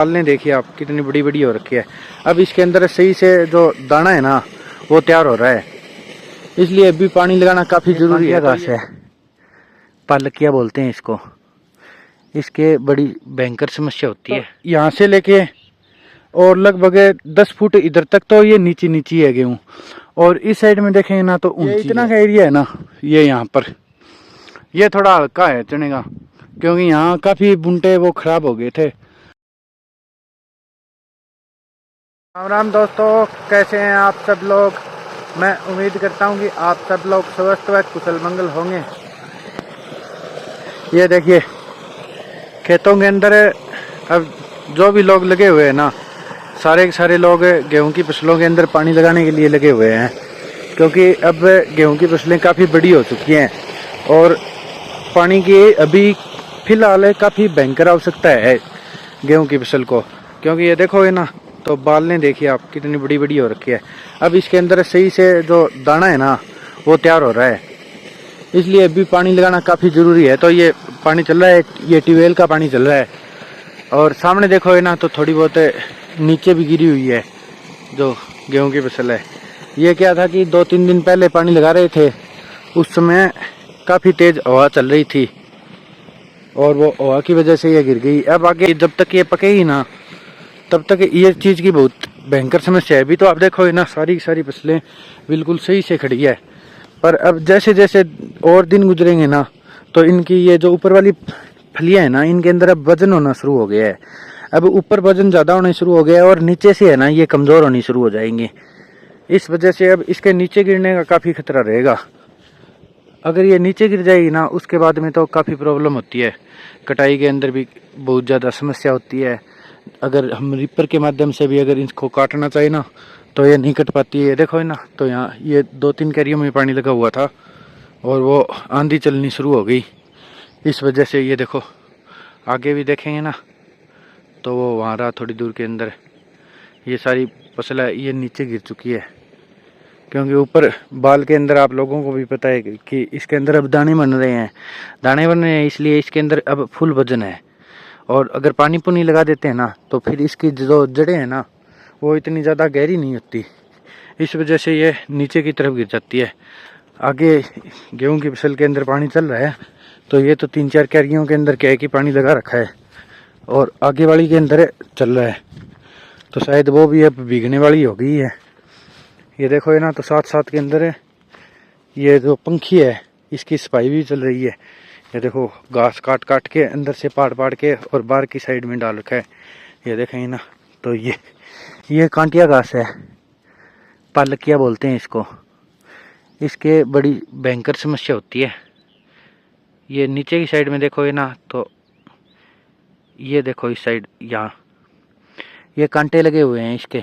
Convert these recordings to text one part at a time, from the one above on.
दालें देखिए आप कितनी बड़ी बड़ी हो रखी है। अब इसके अंदर सही से जो दाना है ना वो तैयार हो रहा है, इसलिए अभी पानी लगाना काफी जरूरी है। घास है, पालकिया बोलते हैं इसको। इसके बड़ी भयंकर समस्या होती है। यहाँ से लेके और लगभग 10 फुट इधर तक तो ये नीची नीची है गेहूँ, और इस साइड में देखेंगे ना तो ऊंची। इतना का एरिया है ना ये यहाँ पर, ये थोड़ा हल्का है चने का, क्योंकि यहाँ काफी बुंटे वो खराब हो गए थे। राम राम दोस्तों, कैसे हैं आप सब लोग। मैं उम्मीद करता हूँ कि आप सब लोग स्वस्थ व कुशल मंगल होंगे। ये देखिए खेतों के अंदर अब जो भी लोग लगे हुए हैं ना, सारे के सारे लोग गेहूं की फसलों के अंदर पानी लगाने के लिए लगे हुए हैं, क्योंकि अब गेहूं की फसलें काफ़ी बड़ी हो चुकी हैं और पानी की अभी फिलहाल काफ़ी भयंकर आवश्यकता है गेहूं की फसल को। क्योंकि ये देखोगे ना तो बालें देखिए आप कितनी बड़ी बड़ी हो रखी है। अब इसके अंदर सही से जो दाना है ना वो तैयार हो रहा है, इसलिए अभी पानी लगाना काफ़ी ज़रूरी है। तो ये पानी चल रहा है, ये ट्यूबवेल का पानी चल रहा है, और सामने देखोगे ना तो थोड़ी बहुत नीचे भी गिरी हुई है जो गेहूं की फसल है। ये क्या था कि 2-3 दिन पहले पानी लगा रहे थे, उस समय काफ़ी तेज़ हवा चल रही थी और वो हवा की वजह से ये गिर गई। अब आगे जब तक ये पकेगी ना तब तक ये चीज़ की बहुत भयंकर समस्या है। अभी तो आप देखोगे ना सारी की सारी फसलें बिल्कुल सही से खड़ी है, पर अब जैसे जैसे और दिन गुजरेंगे ना तो इनकी ये जो ऊपर वाली फलियां है ना इनके अंदर अब वजन होना शुरू हो गया है। अब ऊपर वजन ज़्यादा होना शुरू हो गया है और नीचे से है ना ये कमज़ोर होनी शुरू हो जाएंगे। इस वजह से अब इसके नीचे गिरने का काफ़ी खतरा रहेगा। अगर ये नीचे गिर जाएगी ना उसके बाद में तो काफ़ी प्रॉब्लम होती है। कटाई के अंदर भी बहुत ज़्यादा समस्या होती है। अगर हम रिपर के माध्यम से भी अगर इसको काटना चाहिए ना तो ये नहीं कट पाती है। देखो ना तो यहाँ ये 2-3 कैरियों में पानी लगा हुआ था और वो आंधी चलनी शुरू हो गई। इस वजह से ये देखो आगे भी देखेंगे ना तो वो वहाँ रहा थोड़ी दूर के अंदर ये सारी फसल है ये नीचे गिर चुकी है। क्योंकि ऊपर बाल के अंदर आप लोगों को भी पता है कि इसके अंदर अब दाने बन रहे हैं, दाने बन रहे हैं, इसलिए इसके अंदर अब फुल वजन है। और अगर पानी पुनी लगा देते हैं ना तो फिर इसकी जो जड़ें हैं ना वो इतनी ज़्यादा गहरी नहीं होती, इस वजह से ये नीचे की तरफ गिर जाती है। आगे गेहूं की फसल के अंदर पानी चल रहा है तो ये तो 3-4 कैरियों के अंदर क्या है कि पानी लगा रखा है और आगे वाली के अंदर चल रहा है, तो शायद वो भी अब भीगने वाली हो गई है। ये देखो ना तो साथ के अंदर ये जो पंखी है इसकी सफाई भी चल रही है। ये देखो घास काट काट के अंदर से पाड़ के और बाहर की साइड में डाल रखा है। ये देखेंगे ना तो ये कांटिया घास है, पालकिया बोलते हैं इसको। इसके बड़ी भयंकर समस्या होती है। ये नीचे की साइड में देखोगे ना तो ये देखो इस साइड यहाँ ये कांटे लगे हुए हैं इसके,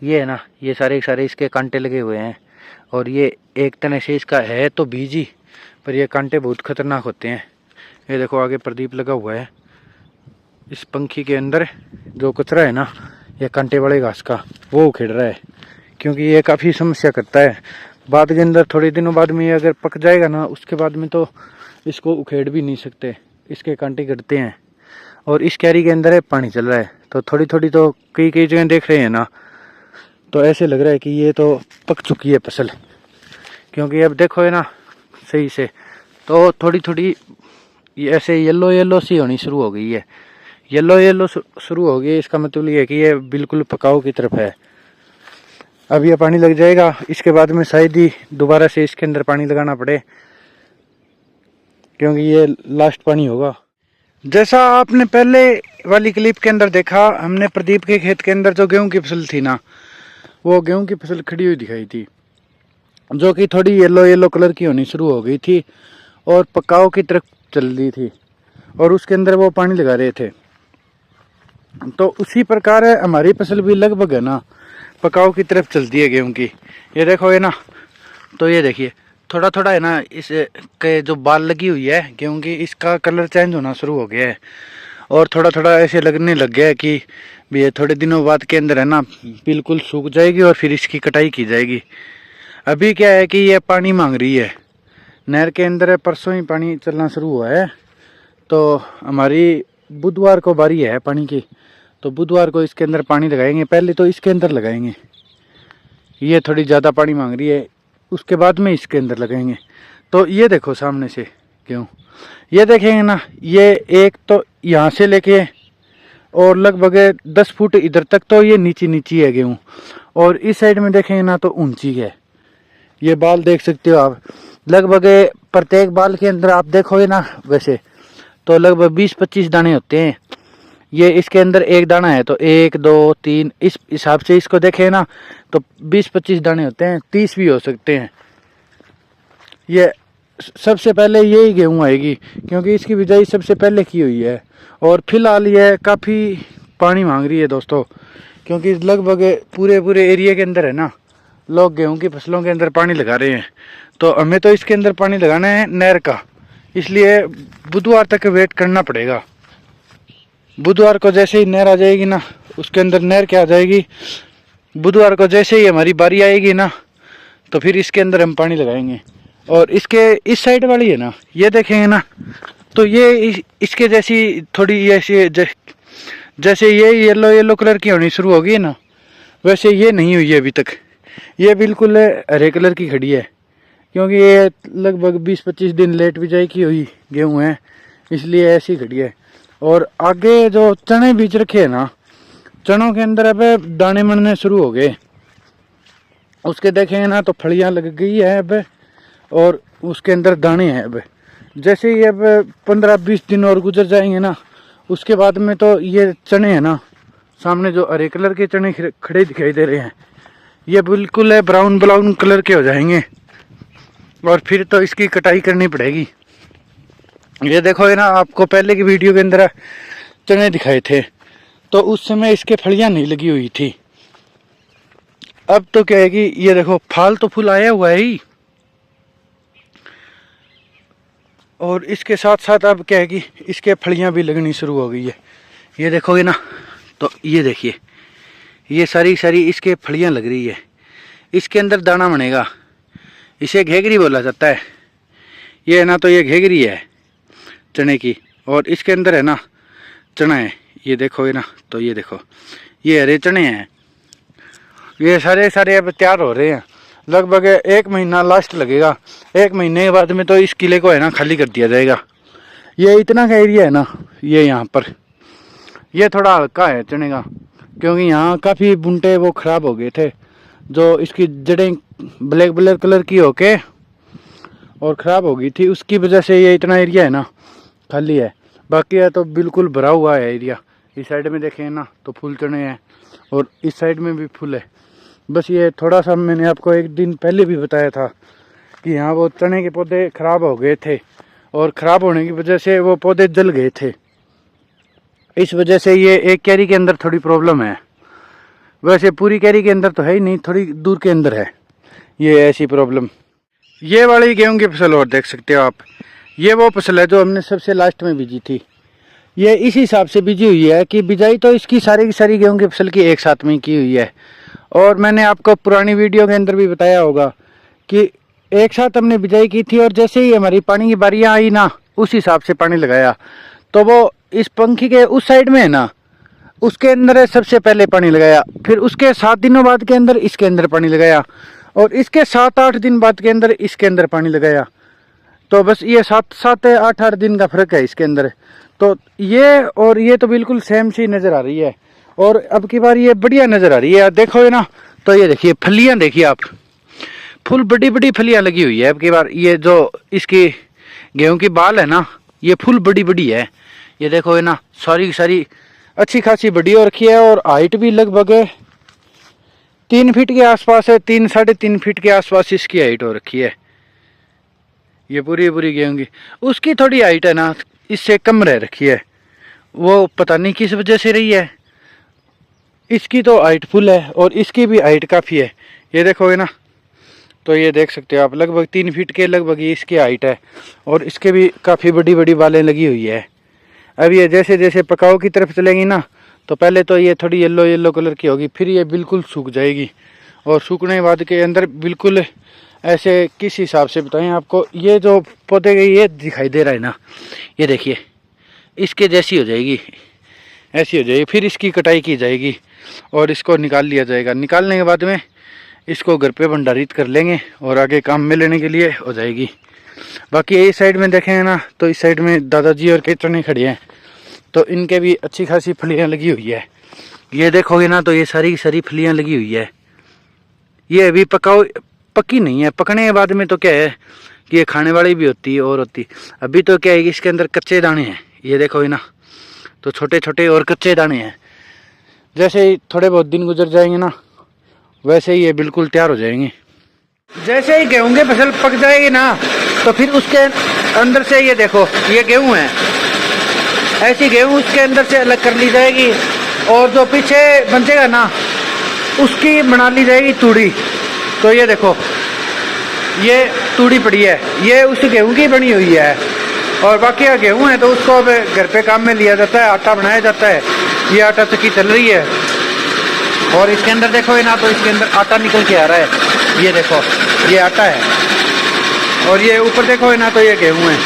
ये है ना ये सारे इसके कांटे लगे हुए हैं। और ये एक तरह से इसका है तो बीजी, पर ये कांटे बहुत खतरनाक होते हैं। ये देखो आगे प्रदीप लगा हुआ है। इस पंखी के अंदर जो कचरा है ना ये कांटे वाले घास का वो उखेड़ रहा है, क्योंकि ये काफ़ी समस्या करता है। बाद के अंदर थोड़े दिनों बाद में ये अगर पक जाएगा ना उसके बाद में तो इसको उखेड़ भी नहीं सकते, इसके कांटे गिरते हैं। और इस कैरी के अंदर पानी चल रहा है तो थोड़ी थोड़ी तो कई जगह देख रहे हैं ना तो ऐसे लग रहा है कि ये तो पक चुकी है फसल। क्योंकि अब देखो है ना सही से तो थोड़ी थोड़ी ऐसे येलो सी होनी शुरू हो गई है। येलो शुरू हो गई है, इसका मतलब ये है कि ये बिल्कुल पकाव की तरफ है। अब ये पानी लग जाएगा, इसके बाद में शायद ही दोबारा से इसके अंदर पानी लगाना पड़े, क्योंकि ये लास्ट पानी होगा। जैसा आपने पहले वाली क्लिप के अंदर देखा, हमने प्रदीप के खेत के अंदर जो गेहूं की फसल थी ना वो गेहूं की फसल खड़ी हुई दिखाई थी, जो कि थोड़ी येलो कलर की होनी शुरू हो गई थी और पकाव की तरफ चल रही थी और उसके अंदर वो पानी लगा रहे थे। तो उसी प्रकार हमारी फसल भी लगभग है ना पकाव की तरफ चलती है गेहूं की। ये देखो है ना तो ये देखिए थोड़ा थोड़ा है ना इस के जो बाल लगी हुई है गेहूं की इसका कलर चेंज होना शुरू हो गया है और थोड़ा थोड़ा ऐसे लगने लग गया है कि ये थोड़े दिनों बाद के अंदर है ना बिल्कुल सूख जाएगी और फिर इसकी कटाई की जाएगी। अभी क्या है कि ये पानी मांग रही है, नहर के अंदर परसों ही पानी चलना शुरू हुआ है, तो हमारी बुधवार को बारी है पानी की। तो बुधवार को इसके अंदर पानी लगाएंगे। पहले तो इसके अंदर लगाएंगे, ये थोड़ी ज़्यादा पानी मांग रही है, उसके बाद में इसके अंदर लगाएंगे। तो ये देखो सामने से गेहूँ, ये देखेंगे ना, ये एक तो यहाँ से लेके और लगभग 10 फुट इधर तक तो ये नीची है गेहूँ, और इस साइड में देखेंगे ना तो ऊंची है। ये बाल देख सकते हो आप, लगभग प्रत्येक बाल के अंदर आप देखोगे ना वैसे तो लगभग 20-25 दाने होते हैं। ये इसके अंदर एक दाना है तो 1 2 3 इस हिसाब से इसको देखें ना तो 20-25 दाने होते हैं, 30 भी हो सकते हैं। ये सबसे पहले यही गेहूँ आएगी क्योंकि इसकी बिजाई सबसे पहले की हुई है। और फिलहाल ये काफ़ी पानी मांग रही है दोस्तों, क्योंकि लगभग पूरे एरिया के अंदर है ना लोग गेहूं की फसलों के अंदर पानी लगा रहे हैं। तो हमें तो इसके अंदर पानी लगाना है नहर का, इसलिए बुधवार तक वेट करना पड़ेगा। बुधवार को जैसे ही नहर आ जाएगी ना, उसके अंदर नहर क्या आ जाएगी, बुधवार को जैसे ही हमारी बारी आएगी ना तो फिर इसके अंदर हम पानी लगाएंगे। और इसके इस साइड वाली है ना, ये देखेंगे ना तो ये इसके जैसी थोड़ी ऐसी जैसे ये येलो कलर की होनी शुरू होगी ना, वैसे ये नहीं हुई है अभी तक। ये बिल्कुल हरे कलर की खड़ी है, क्योंकि ये लगभग 20-25 दिन लेट बिजाई की हुई गेहूँ है, इसलिए ऐसी खड़ी है। और आगे जो चने बीज रखे हैं ना, चनों के अंदर अब दाने बनने शुरू हो गए। उसके देखेंगे ना तो फलियाँ लग गई है अब, और उसके अंदर दाने हैं अब। जैसे ही अब 15-20 दिन और गुजर जाएंगे ना, उसके बाद में तो ये चने हैं ना, सामने जो हरे कलर के चने खड़े दिखाई दे रहे हैं, ये बिल्कुल ब्राउन कलर के हो जाएंगे। और फिर तो इसकी कटाई करनी पड़ेगी। ये देखो ना, आपको पहले की वीडियो के अंदर चने दिखाए थे तो उस समय इसके फलियां नहीं लगी हुई थी। अब तो क्या है कि ये देखो फाल तो फूल आया हुआ है ही, और इसके साथ साथ अब क्या है कि इसके फलियां भी लगनी शुरू हो गई है। ये देखोगे ना तो ये देखिए, ये सारी इसके फलियां लग रही है। इसके अंदर दाना बनेगा, इसे घेगरी बोला जाता है। ये है ना तो ये घेगरी है चने की, और इसके अंदर है ना चना है। ये देखोगे ना तो ये देखो, ये हरे चने हैं। ये सारे अब तैयार हो रहे हैं। लगभग 1 महीना लास्ट लगेगा, 1 महीने के बाद में तो इस किले को है ना खाली कर दिया जाएगा। ये इतना का एरिया है ना, ये यहाँ पर ये थोड़ा हल्का है चने का, क्योंकि यहाँ काफ़ी बुंटे वो ख़राब हो गए थे, जो इसकी जड़ें ब्लैक कलर की होके और ख़राब हो गई थी, उसकी वजह से ये इतना एरिया है ना खाली है। बाकी है तो बिल्कुल भरा हुआ है एरिया। इस साइड में देखें ना तो फूल चने हैं, और इस साइड में भी फूल है। बस ये थोड़ा सा मैंने आपको एक दिन पहले भी बताया था कि यहाँ वो चने के पौधे ख़राब हो गए थे, और ख़राब होने की वजह से वो पौधे जल गए थे। इस वजह से ये एक कैरी के अंदर थोड़ी प्रॉब्लम है। वैसे पूरी कैरी के अंदर तो है ही नहीं, थोड़ी दूर के अंदर है ये ऐसी प्रॉब्लम। ये वाली गेहूं की फसल और देख सकते हो आप, ये वो फसल है जो हमने सबसे लास्ट में बीजी थी। ये इस हिसाब से बीजी हुई है कि बिजाई तो इसकी सारी की सारी गेहूं की फसल की एक साथ में की हुई है। और मैंने आपको पुरानी वीडियो के अंदर भी बताया होगा कि एक साथ हमने बिजाई की थी, और जैसे ही हमारी पानी की बारियाँ आई ना, उस हिसाब से पानी लगाया। तो वो इस पंखी के उस साइड में है ना, उसके अंदर सबसे पहले पानी लगाया, फिर उसके 7 दिनों बाद के अंदर इसके अंदर पानी लगाया, और इसके 7-8 दिन बाद के अंदर इसके अंदर पानी लगाया। तो बस ये 7-8 दिन का फर्क है इसके अंदर। तो ये और ये तो बिल्कुल सेम सी नज़र आ रही है, और अब की बार ये बढ़िया नज़र आ रही है। देखो ना तो ये देखिए फलियाँ, देखिए आप, फुल बड़ी फलियाँ लगी हुई है अब की बार। ये जो इसकी गेहूं की बाल है ना, ये फुल बड़ी है। ये देखो ना सारी अच्छी खासी बड़ी हो रखी है, और हाइट भी लगभग 3 फीट के आसपास है, 3-3.5 फीट के आसपास इसकी हाइट हो रखी है। ये पूरी गेहूं की, उसकी थोड़ी हाइट है ना इससे कम रह रखी है, वो पता नहीं किस वजह से रही है। इसकी तो हाइट फुल है, और इसकी भी हाइट काफ़ी है। ये देखोगे ना तो ये देख सकते हो आप, लगभग 3 फीट के लगभग इसकी हाइट है, और इसके भी काफ़ी बड़ी बालें लगी हुई है। अब ये जैसे जैसे पकाओ की तरफ चलेंगी ना, तो पहले तो ये थोड़ी येलो कलर की होगी, फिर ये बिल्कुल सूख जाएगी, और सूखने के बाद के अंदर बिल्कुल ऐसे किस हिसाब से बताएं आपको, ये जो पौधे ये दिखाई दे रहा है ना, ये देखिए इसके जैसी हो जाएगी, ऐसी हो जाएगी। फिर इसकी कटाई की जाएगी और इसको निकाल लिया जाएगा। निकालने के बाद में इसको घर पे भंडारित कर लेंगे और आगे काम में लेने के लिए हो जाएगी। बाकी इस साइड में देखेंगे ना तो इस साइड में दादाजी और केतने खड़े हैं, तो इनके भी अच्छी खासी फलियाँ लगी हुई है। ये देखोगे ना तो ये सारी की सारी फलियाँ लगी हुई है। ये अभी पकी नहीं है। पकने के बाद में तो क्या है कि ये खाने वाली भी होती है और होती। अभी तो क्या है कि इसके अंदर कच्चे दाने हैं। ये देखोगे ना तो छोटे छोटे और कच्चे दाने हैं। जैसे ही थोड़े बहुत दिन गुजर जाएंगे ना वैसे ही ये बिल्कुल तैयार हो जाएंगे। जैसे ही गेहूं की फसल पक जाएगी ना तो फिर उसके अंदर से ये देखो ये गेहूं है, ऐसी गेहूं उसके अंदर से अलग कर ली जाएगी और जो पीछे बचेगा ना उसकी बना ली जाएगी तूड़ी। तो ये देखो ये तूड़ी पड़ी है, ये उस गेहूं की बनी हुई है और बाकी का गेहूं है तो उसको अब घर पे काम में लिया जाता है, आटा बनाया जाता है। ये आटा चक्की चल रही है और इसके अंदर देखो ना तो इसके अंदर आटा निकल के आ रहा है। ये देखो ये आटा है और ये ऊपर देखो ना तो ये गेहूं है।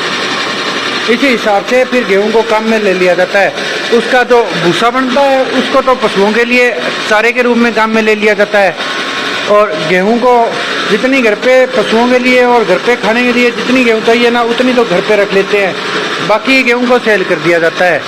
इसी हिसाब से फिर गेहूं को काम में ले लिया जाता है। उसका जो भूसा बनता है उसको तो पशुओं के लिए चारे के रूप में काम में ले लिया जाता है और गेहूं को जितनी घर पे पशुओं के लिए और घर पे खाने के लिए जितनी गेहूं चाहिए ना उतनी तो घर पे रख लेते हैं, बाकी गेहूं को सेल कर दिया जाता है।